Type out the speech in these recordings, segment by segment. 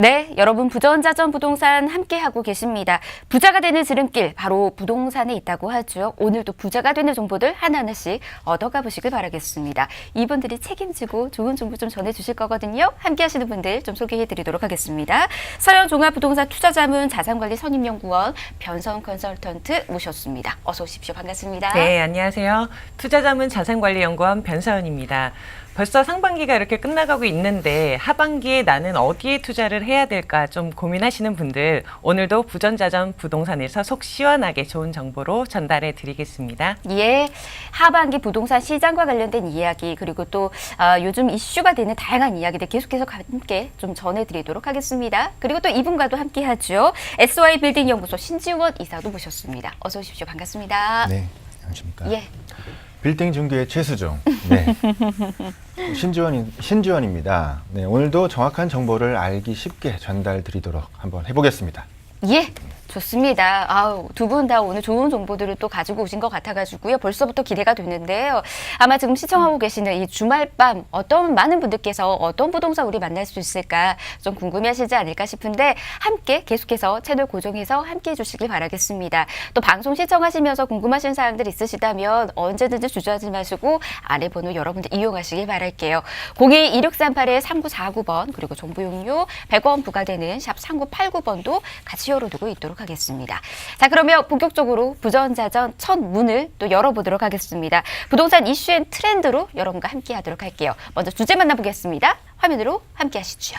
네, 여러분 부전자전 부동산 함께하고 계십니다. 부자가 되는 지름길 바로 부동산에 있다고 하죠. 오늘도 부자가 되는 정보들 하나하나씩 얻어가 보시길 바라겠습니다. 이분들이 책임지고 좋은 정보 좀 전해주실 거거든요. 함께하시는 분들 좀 소개해드리도록 하겠습니다. 서현종합부동산 투자자문 자산관리 선임연구원 변선 컨설턴트 모셨습니다. 어서 오십시오. 반갑습니다. 네, 안녕하세요. 투자자문 자산관리연구원 변서연입니다. 벌써 상반기가 이렇게 끝나가고 있는데 하반기에 나는 어디에 투자를 해야 될까 좀 고민하시는 분들 오늘도 부전자전 부동산에서 속 시원하게 좋은 정보로 전달해 드리겠습니다. 예, 하반기 부동산 시장과 관련된 이야기 그리고 또 요즘 이슈가 되는 다양한 이야기들 계속해서 함께 좀 전해드리도록 하겠습니다. 그리고 또 이분과도 함께하죠. SY 빌딩 연구소 신지원 이사도 모셨습니다. 어서 오십시오. 반갑습니다. 네, 안녕하십니까. 예. 빌딩 중개의 최수종. 네. 신지원입니다. 네, 오늘도 정확한 정보를 알기 쉽게 전달드리도록 한번 해보겠습니다. 예. 좋습니다. 두 분 다 오늘 좋은 정보들을 또 가지고 오신 것 같아가지고요. 벌써부터 기대가 되는데요. 아마 지금 시청하고 계시는 이 주말밤 많은 분들께서 어떤 부동산 우리 만날 수 있을까 좀 궁금해하시지 않을까 싶은데 함께 계속해서 채널 고정해서 함께 해주시길 바라겠습니다. 또 방송 시청하시면서 궁금하신 사항들 있으시다면 언제든지 주저하지 마시고 아래 번호 여러분들 이용하시길 바랄게요. 02-2638-3949번 그리고 정보 용료 100원 부과되는 샵 3989번도 같이 열어두고 있도록 하겠습니다. 자, 그러면 본격적으로 부전자전 첫 문을 또 열어보도록 하겠습니다. 부동산 이슈 앤 트렌드로 여러분과 함께 하도록 할게요. 먼저 주제 만나보겠습니다. 화면으로 함께 하시죠.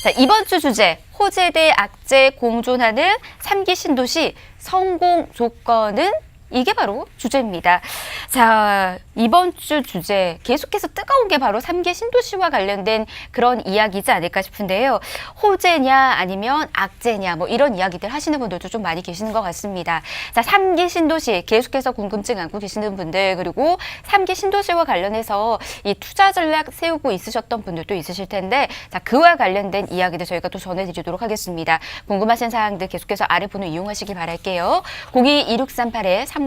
자, 이번 주 주제, 호재 대 악재 공존하는 3기 신도시 성공 조건은? 이게 바로 주제입니다. 자, 이번 주 주제 계속해서 뜨거운 게 바로 3기 신도시와 관련된 그런 이야기지 않을까 싶은데요. 호재냐 아니면 악재냐 뭐 이런 이야기들 하시는 분들도 좀 많이 계시는 것 같습니다. 자, 3기 신도시 계속해서 궁금증 안고 계시는 분들 그리고 3기 신도시와 관련해서 이 투자 전략 세우고 있으셨던 분들도 있으실 텐데 자, 그와 관련된 이야기들 저희가 또 전해드리도록 하겠습니다. 궁금하신 사항들 계속해서 아래 번호 이용하시기 바랄게요. 02-2638-3949번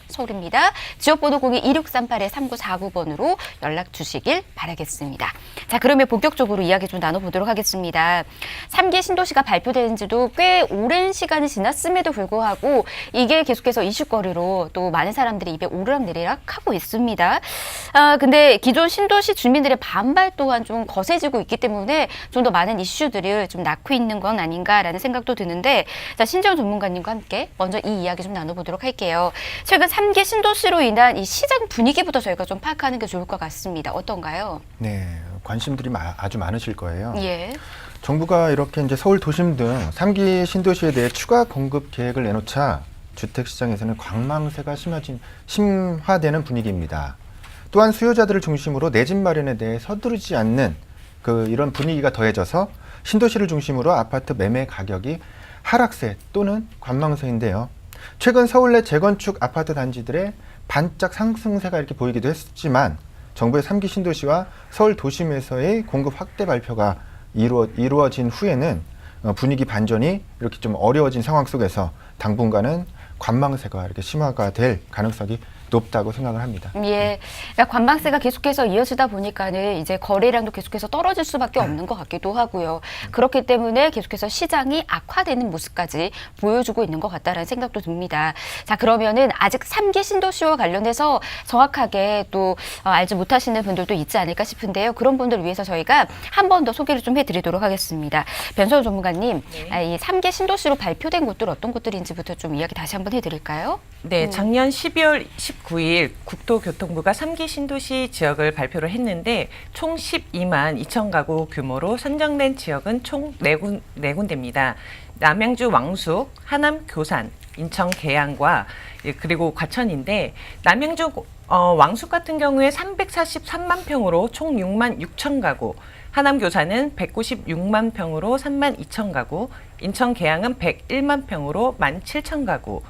서울입니다. 지역번호 02-2638-3949번으로 연락 주시길 바라겠습니다. 자, 그러면 본격적으로 이야기 좀 나눠보도록 하겠습니다. 3기 신도시가 발표된 지도 꽤 오랜 시간이 지났음에도 불구하고 이게 계속해서 이슈거리로 또 많은 사람들이 입에 오르락내리락 하고 있습니다. 근데 기존 신도시 주민들의 반발 또한 좀 거세지고 있기 때문에 좀 더 많은 이슈들을 좀 낳고 있는 건 아닌가라는 생각도 드는데 자, 신지원 전문가님과 함께 먼저 이 이야기 좀 나눠보도록 할게요. 최근 3기 신도시로 인한 이 시장 분위기부터 저희가 좀 파악하는 게 좋을 것 같습니다. 어떤가요? 네, 관심들이 아주 많으실 거예요. 예. 정부가 이렇게 이제 서울 도심 등 3기 신도시에 대해 추가 공급 계획을 내놓자 주택 시장에서는 관망세가 심화되는 분위기입니다. 또한 수요자들을 중심으로 내 집 마련에 대해 서두르지 않는 이런 분위기가 더해져서 신도시를 중심으로 아파트 매매 가격이 하락세 또는 관망세인데요. 최근 서울 내 재건축 아파트 단지들의 반짝 상승세가 이렇게 보이기도 했지만 정부의 3기 신도시와 서울 도심에서의 공급 확대 발표가 이루어진 후에는 분위기 반전이 이렇게 좀 어려워진 상황 속에서 당분간은 관망세가 이렇게 심화가 될 가능성이 높다고 생각을 합니다. 예, 그러니까 관망세가 계속해서 이어지다 보니까는 이제 거래량도 계속해서 떨어질 수밖에 없는 것 같기도 하고요. 그렇기 때문에 계속해서 시장이 악화되는 모습까지 보여주고 있는 것 같다라는 생각도 듭니다. 자, 그러면은 아직 3기 신도시와 관련해서 정확하게 또 알지 못하시는 분들도 있지 않을까 싶은데요. 그런 분들을 위해서 저희가 한 번 더 소개를 좀 해드리도록 하겠습니다. 변소연 전문가님, 이 3기 신도시로 발표된 곳들 어떤 곳들인지부터 좀 이야기 다시 한번 해드릴까요? 네, 작년 12월 19일 국토교통부가 3기 신도시 지역을 발표를 했는데 총 12만 2천 가구 규모로 선정된 지역은 총 4군데입니다. 남양주 왕숙, 하남 교산, 인천 계양과 그리고 과천인데 남양주 왕숙 같은 경우에 343만 평으로 총 6만 6천 가구, 하남 교산은 196만 평으로 3만 2천 가구, 인천 계양은 101만 평으로 1만 7천 가구,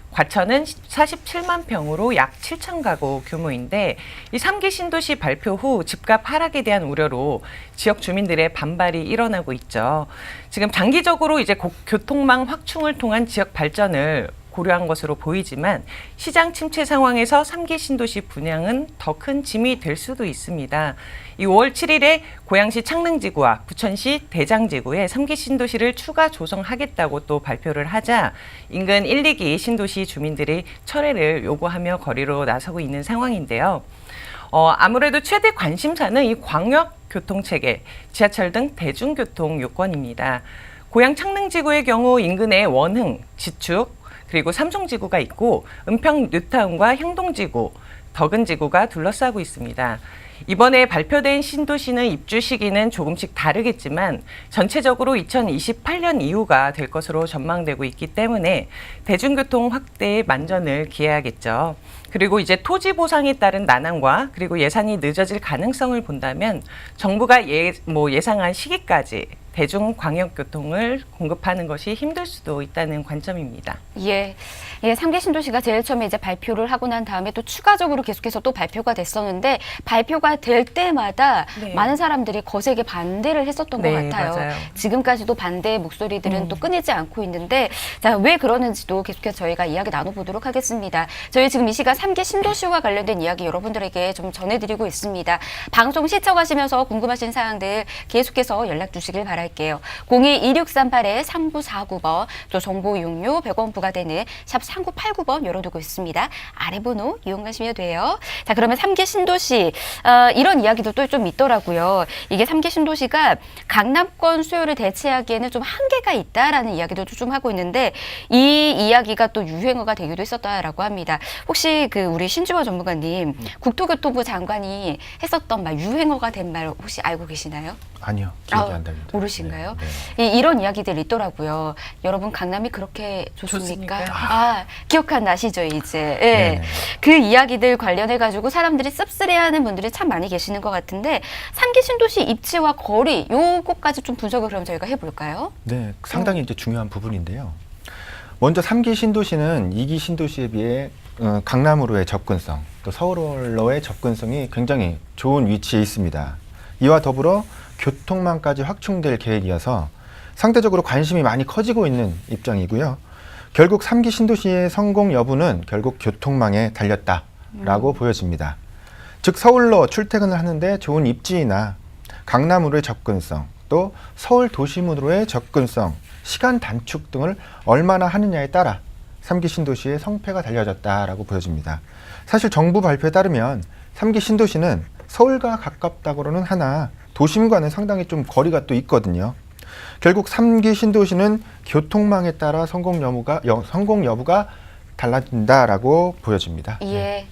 과천은 47만 평으로 약 7천 가구 규모인데 이 3기 신도시 발표 후 집값 하락에 대한 우려로 지역 주민들의 반발이 일어나고 있죠. 지금 장기적으로 이제 교통망 확충을 통한 지역 발전을 고려한 것으로 보이지만 시장 침체 상황에서 3기 신도시 분양은 더 큰 짐이 될 수도 있습니다. 이 5월 7일에 고양시 창릉지구와 부천시 대장지구에 3기 신도시를 추가 조성하겠다고 또 발표를 하자 인근 1, 2기 신도시 주민들이 철회를 요구하며 거리로 나서고 있는 상황인데요. 아무래도 최대 관심사는 이 광역교통체계, 지하철 등 대중교통 요건입니다. 고양 창릉지구의 경우 인근에 원흥, 지축, 그리고 삼성지구가 있고 은평 뉴타운과 향동지구, 덕은지구가 둘러싸고 있습니다. 이번에 발표된 신도시는 입주 시기는 조금씩 다르겠지만 전체적으로 2028년 이후가 될 것으로 전망되고 있기 때문에 대중교통 확대에 만전을 기해야겠죠. 그리고 이제 토지 보상에 따른 난항과 그리고 예산이 늦어질 가능성을 본다면 정부가 예상한 시기까지 대중광역교통을 공급하는 것이 힘들 수도 있다는 관점입니다. 예, 3기 신도시가 제일 처음에 이제 발표를 하고 난 다음에 또 추가적으로 계속해서 또 발표가 됐었는데 발표가 될 때마다 네. 많은 사람들이 거세게 반대를 했었던 것 네, 같아요. 맞아요. 지금까지도 반대의 목소리들은 또 끊이지 않고 있는데 자, 왜 그러는지도 계속해서 저희가 이야기 나눠보도록 하겠습니다. 저희 지금 이 시간 3기 신도시와 관련된 이야기 여러분들에게 좀 전해드리고 있습니다. 방송 시청하시면서 궁금하신 사항들 계속해서 연락 주시길 바랄게요. 02-2638-3949번 또 정보 이용료 100원 부과되는 샵 3989번 열어두고 있습니다. 아래 번호 이용하시면 돼요. 자, 그러면 3기 신도시 이런 이야기도 또 좀 있더라고요. 이게 3기 신도시가 강남권 수요를 대체하기에는 좀 한계가 있다라는 이야기도 좀 하고 있는데 이 이야기가 또 유행어가 되기도 했었다라고 합니다. 혹시 그 우리 신주호 전문가님 국토교통부 장관이 했었던 말 유행어가 된 말 혹시 알고 계시나요? 아니요, 기억이 안 납니다. 모르신가요? 네. 이런 이야기들이 있더라고요. 여러분 강남이 그렇게 좋습니까? 좋습니까? 기억나시죠 이제. 예. 네네. 그 이야기들 관련해 가지고 사람들이 씁쓸해하는 분들이 참 많이 계시는 것 같은데 3기 신도시 입지와 거리 요거까지 좀 분석을 그럼 저희가 해볼까요? 네, 상당히 이제 중요한 부분인데요. 먼저 3기 신도시는 2기 신도시에 비해 강남으로의 접근성, 또 서울로의 접근성이 굉장히 좋은 위치에 있습니다. 이와 더불어 교통망까지 확충될 계획이어서 상대적으로 관심이 많이 커지고 있는 입장이고요. 결국 3기 신도시의 성공 여부는 결국 교통망에 달렸다라고 보여집니다. 즉 서울로 출퇴근을 하는데 좋은 입지나 강남으로의 접근성, 또 서울 도심으로의 접근성, 시간 단축 등을 얼마나 하느냐에 따라 3기 신도시의 성패가 달려졌다라고 보여집니다. 사실 정부 발표에 따르면 3기 신도시는 서울과 가깝다고는 하나 도심과는 상당히 좀 거리가 또 있거든요. 결국 3기 신도시는 교통망에 따라 성공 여부가 달라진다라고 보여집니다. 예.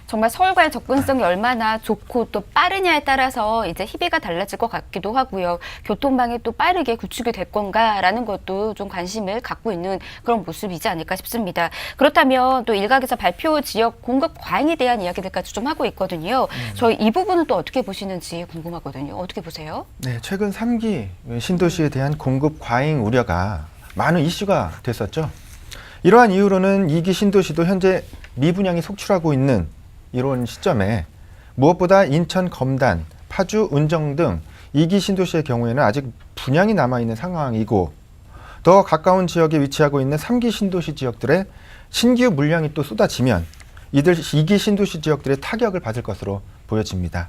정말 서울과의 접근성이 얼마나 좋고 또 빠르냐에 따라서 이제 희비가 달라질 것 같기도 하고요. 교통망이 또 빠르게 구축이 될 건가라는 것도 좀 관심을 갖고 있는 그런 모습이지 않을까 싶습니다. 그렇다면 또 일각에서 발표 지역 공급 과잉에 대한 이야기들까지 좀 하고 있거든요. 저희 이 부분은 또 어떻게 보시는지 궁금하거든요. 어떻게 보세요? 네, 최근 3기 신도시에 대한 공급 과잉 우려가 많은 이슈가 됐었죠. 이러한 이유로는 2기 신도시도 현재 미분양이 속출하고 있는 이런 시점에 무엇보다 인천 검단, 파주 운정 등 2기 신도시의 경우에는 아직 분양이 남아있는 상황이고 더 가까운 지역에 위치하고 있는 3기 신도시 지역들의 신규 물량이 또 쏟아지면 이들 2기 신도시 지역들의 타격을 받을 것으로 보여집니다.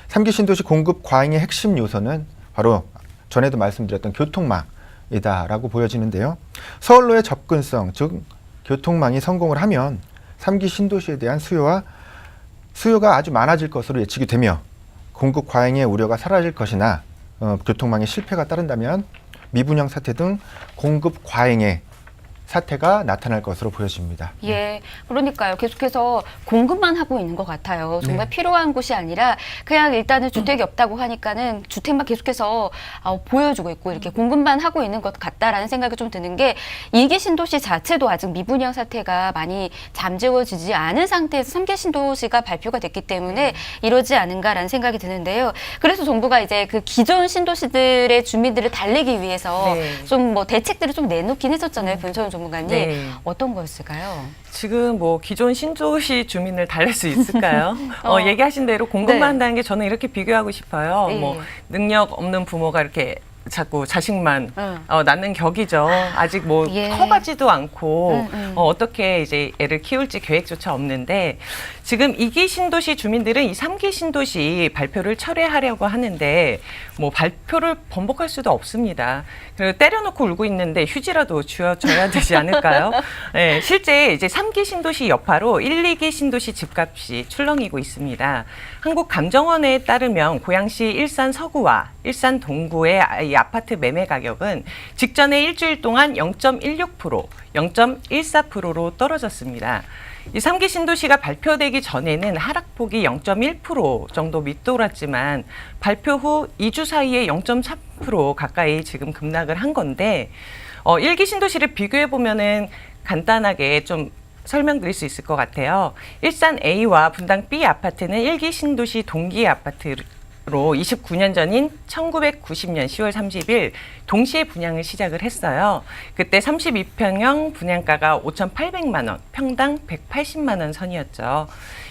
3기 신도시 공급 과잉의 핵심 요소는 바로 전에도 말씀드렸던 교통망이다라고 보여지는데요. 서울로의 접근성, 즉 교통망이 성공을 하면 3기 신도시에 대한 수요가 아주 많아질 것으로 예측이 되며 공급 과잉의 우려가 사라질 것이나 교통망의 실패가 따른다면 미분양 사태 등 공급 과잉의 사태가 나타날 것으로 보여집니다. 예, 그러니까요. 계속해서 공급만 하고 있는 것 같아요. 정말 필요한 곳이 아니라 그냥 일단은 주택이 없다고 하니까는 주택만 계속해서 보여주고 있고 이렇게 공급만 하고 있는 것 같다라는 생각이 좀 드는 게 2기 신도시 자체도 아직 미분양 사태가 많이 잠재워지지 않은 상태에서 3기 신도시가 발표가 됐기 때문에 이러지 않은가라는 생각이 드는데요. 그래서 정부가 이제 그 기존 신도시들의 주민들을 달래기 위해서 네. 좀 뭐 대책들을 좀 내놓긴 했었잖아요. 변천훈 전문가님. 네. 어떤 거였을까요? 지금 뭐 기존 신도시 주민을 달랠 수 있을까요? 얘기하신 대로 공급만 네. 한다는 게 저는 이렇게 비교하고 싶어요. 예. 뭐 능력 없는 부모가 이렇게 자꾸 자식만 응. 낳는 격이죠. 아직 뭐 예. 커가지도 않고 응. 어떻게 이제 애를 키울지 계획조차 없는데 지금 2기 신도시 주민들은 이 3기 신도시 발표를 철회하려고 하는데 뭐 발표를 번복할 수도 없습니다. 그리고 때려놓고 울고 있는데 휴지라도 쥐어줘야 되지 않을까요? 네, 실제 이제 3기 신도시 여파로 1, 2기 신도시 집값이 출렁이고 있습니다. 한국감정원에 따르면 고양시 일산 서구와 일산 동구의 이 아파트 매매 가격은 직전에 일주일 동안 0.16%, 0.14%로 떨어졌습니다. 이 3기 신도시가 발표되기 전에는 하락폭이 0.1% 정도 밑돌았지만 발표 후 2주 사이에 0.4% 가까이 지금 급락을 한 건데 1기 신도시를 비교해 보면은 간단하게 좀 설명드릴 수 있을 것 같아요. 일산 A와 분당 B 아파트는 1기 신도시 동기 아파트로 29년 전인 1990년 10월 30일 동시에 분양을 시작을 했어요. 그때 32평형 분양가가 5,800만 원, 평당 180만 원 선이었죠.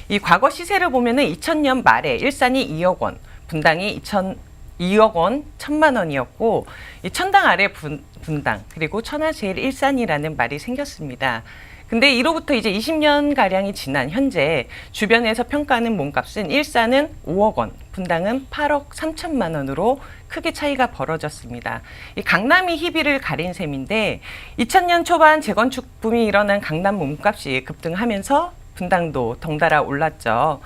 이 과거 시세를 보면은 2000년 말에 일산이 2억 원, 분당이 2억 원, 1,000만 원이었고 이 천당 아래 분당 그리고 천하 제일 일산이라는 말이 생겼습니다. 근데 이로부터 이제 20년 가량이 지난 현재 주변에서 평가하는 몸값은 일산은 5억 원, 분당은 8억 3천만 원으로 크게 차이가 벌어졌습니다. 이 강남이 희비를 가린 셈인데 2000년 초반 재건축 붐이 일어난 강남 몸값이 급등하면서 분당도 덩달아 올랐죠.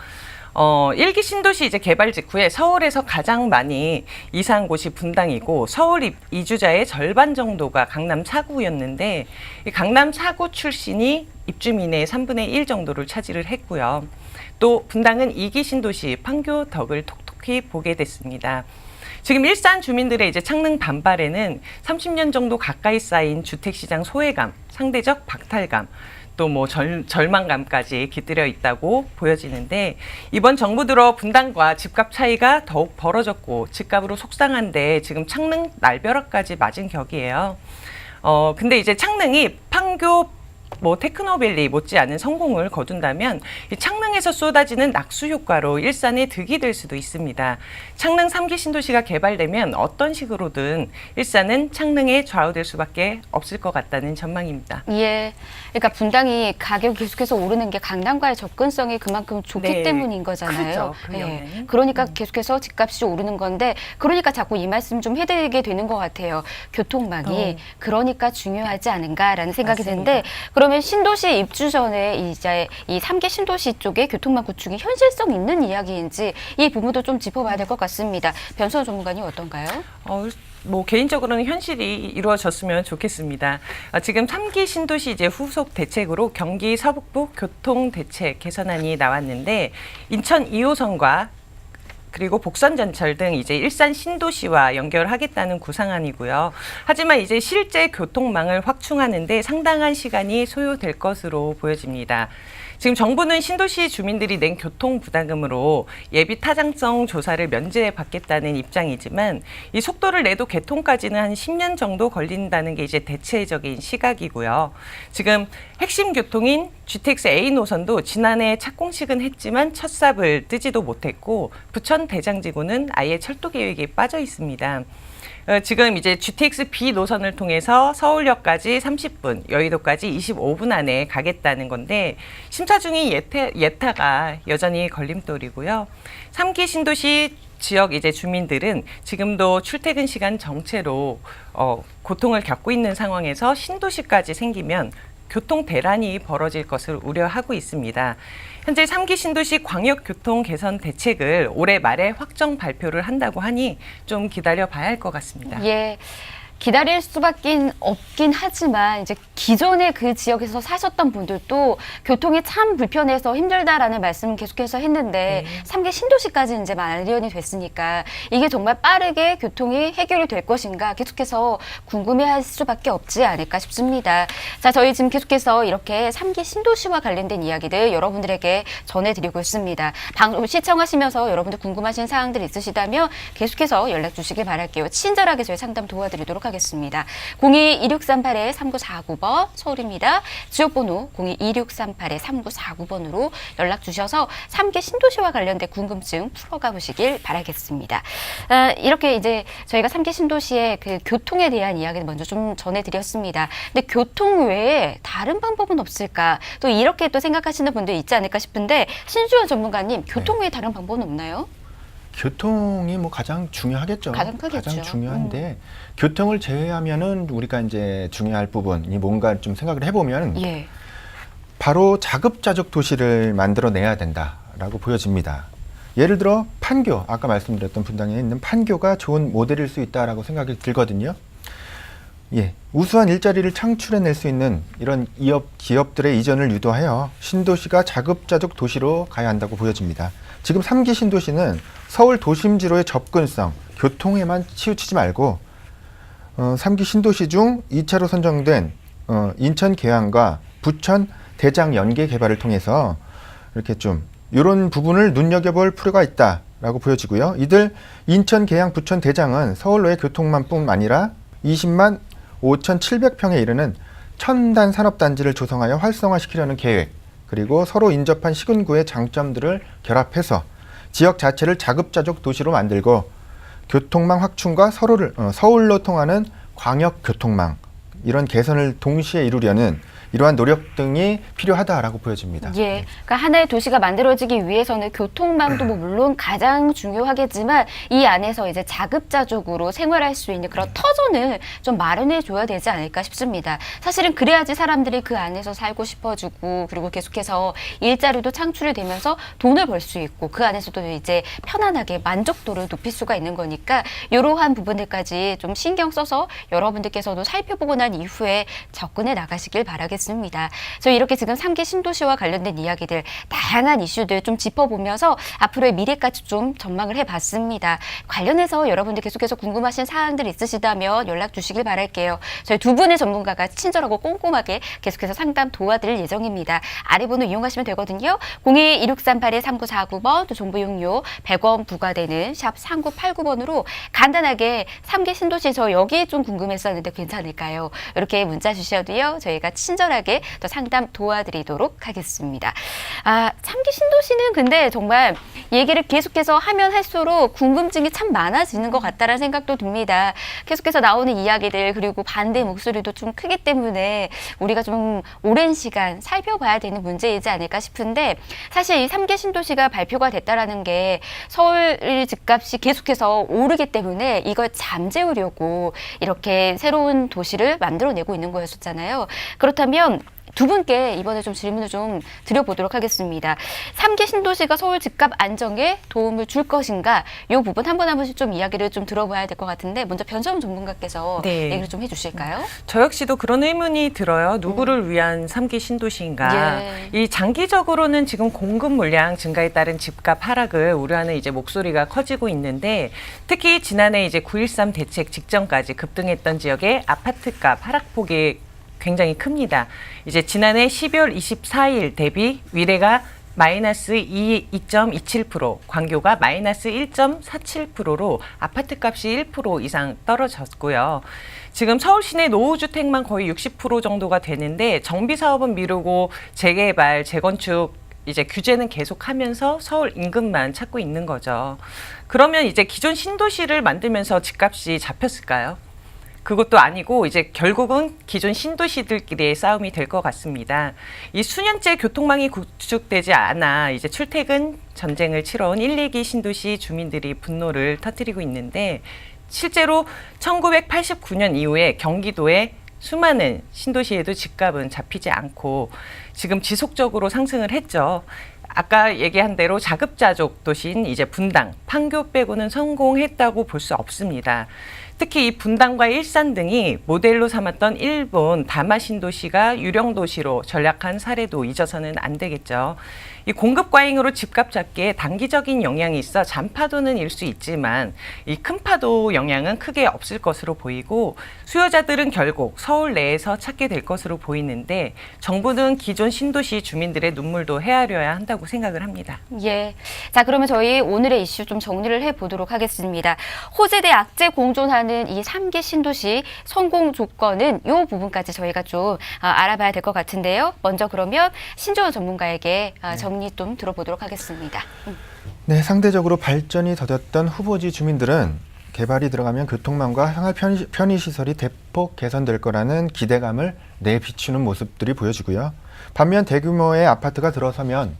1기 신도시 이제 개발 직후에 서울에서 가장 많이 이사한 곳이 분당이고 서울 이주자의 절반 정도가 강남 4구였는데 이 강남 4구 출신이 입주민의 3분의 1 정도를 차지를 했고요. 또 분당은 2기 신도시 판교 덕을 톡톡히 보게 됐습니다. 지금 일산 주민들의 이제 창능 반발에는 30년 정도 가까이 쌓인 주택시장 소외감, 상대적 박탈감, 또 뭐 절망감까지 깃들여 있다고 보여지는데 이번 정부 들어 분당과 집값 차이가 더욱 벌어졌고 집값으로 속상한데 지금 창능 날벼락까지 맞은 격이에요. 근데 이제 창능이 판교 뭐 테크노밸리 못지않은 성공을 거둔다면 이 창능에서 쏟아지는 낙수 효과로 일산에 득이 될 수도 있습니다. 창능 3기 신도시가 개발되면 어떤 식으로든 일산은 창능에 좌우될 수밖에 없을 것 같다는 전망입니다. 예. 그러니까 분당이 가격이 계속해서 오르는 게 강남과의 접근성이 그만큼 좋기 네. 때문인 거잖아요. 그렇죠. 그 예. 영향이. 그러니까 계속해서 집값이 오르는 건데 그러니까 자꾸 이 말씀 좀 해드리게 되는 것 같아요. 교통망이 그러니까 중요하지 않은가라는 생각이 맞습니다. 드는데 그러면 신도시 입주 전에 이제 이 3기 신도시 쪽의 교통망 구축이 현실성 있는 이야기인지 이 부분도 좀 짚어봐야 될 것 같습니다. 변수원 전문가님 어떤가요? 뭐 개인적으로는 현실이 이루어졌으면 좋겠습니다. 지금 3기 신도시 이제 후속 대책으로 경기 서북부 교통 대책 개선안이 나왔는데 인천 2호선과 그리고 복선전철 등 이제 일산 신도시와 연결하겠다는 구상안이고요. 하지만 이제 실제 교통망을 확충하는데 상당한 시간이 소요될 것으로 보여집니다. 지금 정부는 신도시 주민들이 낸 교통 부담금으로 예비 타당성 조사를 면제받겠다는 입장이지만 이 속도를 내도 개통까지는 한 10년 정도 걸린다는 게 이제 대체적인 시각이고요. 지금 핵심 교통인 GTX A 노선도 지난해 착공식은 했지만 첫 삽을 뜨지도 못했고 부천 대장지구는 아예 철도 계획이 빠져 있습니다. 지금 이제 GTX B 노선을 통해서 서울역까지 30분, 여의도까지 25분 안에 가겠다는 건데 심사 중인 예타가 여전히 걸림돌이고요. 3기 신도시 지역 이제 주민들은 지금도 출퇴근 시간 정체로 고통을 겪고 있는 상황에서 신도시까지 생기면 교통 대란이 벌어질 것을 우려하고 있습니다. 현재 3기 신도시 광역교통 개선 대책을 올해 말에 확정 발표를 한다고 하니 좀 기다려 봐야 할 것 같습니다. 예. 기다릴 수밖에 없긴 하지만 이제 기존에 그 지역에서 사셨던 분들도 교통이 참 불편해서 힘들다라는 말씀 계속해서 했는데 3기 신도시까지 이제 마련이 됐으니까 이게 정말 빠르게 교통이 해결이 될 것인가 계속해서 궁금해할 수밖에 없지 않을까 싶습니다. 자, 저희 지금 계속해서 이렇게 3기 신도시와 관련된 이야기들 여러분들에게 전해드리고 있습니다. 방송 시청하시면서 여러분들 궁금하신 사항들 있으시다면 계속해서 연락 주시길 바랄게요. 친절하게 저희 상담 도와드리도록 하겠습니다. 하겠습니다. 02-2638-3949번 서울입니다. 지역번호 02-2638-3949번으로 연락 주셔서 3기 신도시와 관련된 궁금증 풀어가 보시길 바라겠습니다. 이렇게 이제 저희가 3기 신도시의 그 교통에 대한 이야기를 먼저 좀 전해드렸습니다. 근데 교통 외에 다른 방법은 없을까? 또 이렇게 또 생각하시는 분들 있지 않을까 싶은데 신주현 전문가님, 교통 외에 다른 방법은 없나요? 교통이 뭐 가장 중요하겠죠. 가장 크겠죠. 가장 중요한데 교통을 제외하면은 우리가 이제 중요할 부분이 뭔가 좀 생각을 해보면 예. 바로 자급자족 도시를 만들어내야 된다라고 보여집니다. 예를 들어 판교, 아까 말씀드렸던 분당에 있는 판교가 좋은 모델일 수 있다라고 생각이 들거든요. 예, 우수한 일자리를 창출해낼 수 있는 이런 기업들의 이전을 유도하여 신도시가 자급자족 도시로 가야 한다고 보여집니다. 지금 3기 신도시는 서울 도심지로의 접근성, 교통에만 치우치지 말고 3기 신도시 중 2차로 선정된 인천 계양과 부천 대장 연계 개발을 통해서 이렇게 좀 이런 부분을 눈여겨볼 필요가 있다라고 보여지고요. 이들 인천 계양 부천 대장은 서울로의 교통망뿐 아니라 20만 5,700평에 이르는 첨단 산업단지를 조성하여 활성화시키려는 계획, 그리고 서로 인접한 시군구의 장점들을 결합해서 지역 자체를 자급자족 도시로 만들고 교통망 확충과 서울로 통하는 광역교통망, 이런 개선을 동시에 이루려는 이러한 노력 등이 필요하다라고 보여집니다. 예, 그러니까 하나의 도시가 만들어지기 위해서는 교통망도 뭐 물론 가장 중요하겠지만 이 안에서 이제 자급자족으로 생활할 수 있는 그런 터전을 좀 마련해 줘야 되지 않을까 싶습니다. 사실은 그래야지 사람들이 그 안에서 살고 싶어지고 그리고 계속해서 일자리도 창출이 되면서 돈을 벌 수 있고 그 안에서도 이제 편안하게 만족도를 높일 수가 있는 거니까 이러한 부분들까지 좀 신경 써서 여러분들께서도 살펴보고 난 이후에 접근해 나가시길 바라겠습니다. 저희 이렇게 지금 3기 신도시와 관련된 이야기들, 다양한 이슈들 좀 짚어보면서 앞으로의 미래까지 좀 전망을 해봤습니다. 관련해서 여러분들 계속해서 궁금하신 사항들 있으시다면 연락 주시길 바랄게요. 저희 두 분의 전문가가 친절하고 꼼꼼하게 계속해서 상담 도와드릴 예정입니다. 아래 번호 이용하시면 되거든요. 02-2638-3949번, 또 정보 용료 100원 부과되는 샵 3989번으로 간단하게 3기 신도시 저 여기 좀 궁금했었는데 괜찮을까요? 이렇게 문자 주셔도요. 저희가 친절하게 또 상담 도와드리도록 하겠습니다. 3기 신도시는 근데 정말 얘기를 계속해서 하면 할수록 궁금증이 참 많아지는 것 같다라는 생각도 듭니다. 계속해서 나오는 이야기들 그리고 반대 목소리도 좀 크기 때문에 우리가 좀 오랜 시간 살펴봐야 되는 문제이지 않을까 싶은데 사실 이 3기 신도시가 발표가 됐다라는 게 서울 집값이 계속해서 오르기 때문에 이걸 잠재우려고 이렇게 새로운 도시를 만들어내고 있는 거였었잖아요. 그렇다면 두 분께 이번에 좀 질문을 좀 드려보도록 하겠습니다. 3기 신도시가 서울 집값 안정에 도움을 줄 것인가? 이 부분 한 번씩 좀 이야기를 좀 들어봐야 될 것 같은데 먼저 변정훈 전문가께서 네. 얘기를 좀 해주실까요? 저 역시도 그런 의문이 들어요. 누구를 위한 3기 신도시인가? 예. 이 장기적으로는 지금 공급 물량 증가에 따른 집값 하락을 우려하는 이제 목소리가 커지고 있는데 특히 지난해 이제 9.13 대책 직전까지 급등했던 지역의 아파트값 하락폭이 굉장히 큽니다. 이제 지난해 12월 24일 대비 위례가 마이너스 2.27%, 광교가 마이너스 1.47%로 아파트값이 1% 이상 떨어졌고요. 지금 서울 시내 노후주택만 거의 60% 정도가 되는데 정비 사업은 미루고 재개발, 재건축 이제 규제는 계속하면서 서울 인근만 찾고 있는 거죠. 그러면 이제 기존 신도시를 만들면서 집값이 잡혔을까요? 그것도 아니고 이제 결국은 기존 신도시들끼리의 싸움이 될 것 같습니다. 이 수년째 교통망이 구축되지 않아 이제 출퇴근 전쟁을 치러온 1, 2기 신도시 주민들이 분노를 터뜨리고 있는데 실제로 1989년 이후에 경기도의 수많은 신도시에도 집값은 잡히지 않고 지금 지속적으로 상승을 했죠. 아까 얘기한 대로 자급자족 도시인 이제 분당, 판교 빼고는 성공했다고 볼 수 없습니다. 특히 이 분당과 일산 등이 모델로 삼았던 일본 다마 신도시가 유령 도시로 전락한 사례도 잊어서는 안 되겠죠. 이 공급 과잉으로 집값 잡기에 단기적인 영향이 있어 잔파도는 일 수 있지만 이 큰 파도 영향은 크게 없을 것으로 보이고 수요자들은 결국 서울 내에서 찾게 될 것으로 보이는데 정부는 기존 신도시 주민들의 눈물도 헤아려야 한다고 생각을 합니다. 예. 자, 그러면 저희 오늘의 이슈 좀 정리를 해보도록 하겠습니다. 호재대 악재 공존하는 말하는 이 3기 신도시 성공 조건은 이 부분까지 저희가 좀 알아봐야 될 것 같은데요. 먼저 그러면 신조원 전문가에게 정리 좀 들어보도록 하겠습니다. 네, 상대적으로 발전이 더뎠던 후보지 주민들은 개발이 들어가면 교통망과 생활 편의시설이 대폭 개선될 거라는 기대감을 내비추는 모습들이 보여지고요. 반면 대규모의 아파트가 들어서면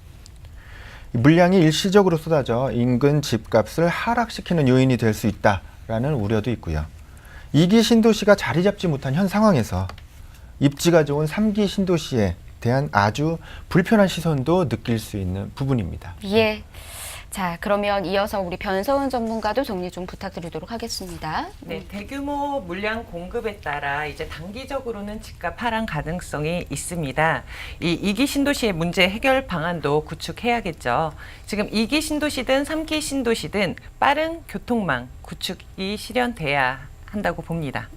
물량이 일시적으로 쏟아져 인근 집값을 하락시키는 요인이 될 수 있다라는 우려도 있고요. 2기 신도시가 자리 잡지 못한 현 상황에서 입지가 좋은 3기 신도시에 대한 아주 불편한 시선도 느낄 수 있는 부분입니다. 예. 자, 그러면 이어서 우리 변서은 전문가도 정리 좀 부탁드리도록 하겠습니다. 네, 대규모 물량 공급에 따라 이제 단기적으로는 집값 하락 가능성이 있습니다. 이 2기 신도시의 문제 해결 방안도 구축해야겠죠. 지금 2기 신도시든 3기 신도시든 빠른 교통망 구축이 실현돼야 한다고 봅니다.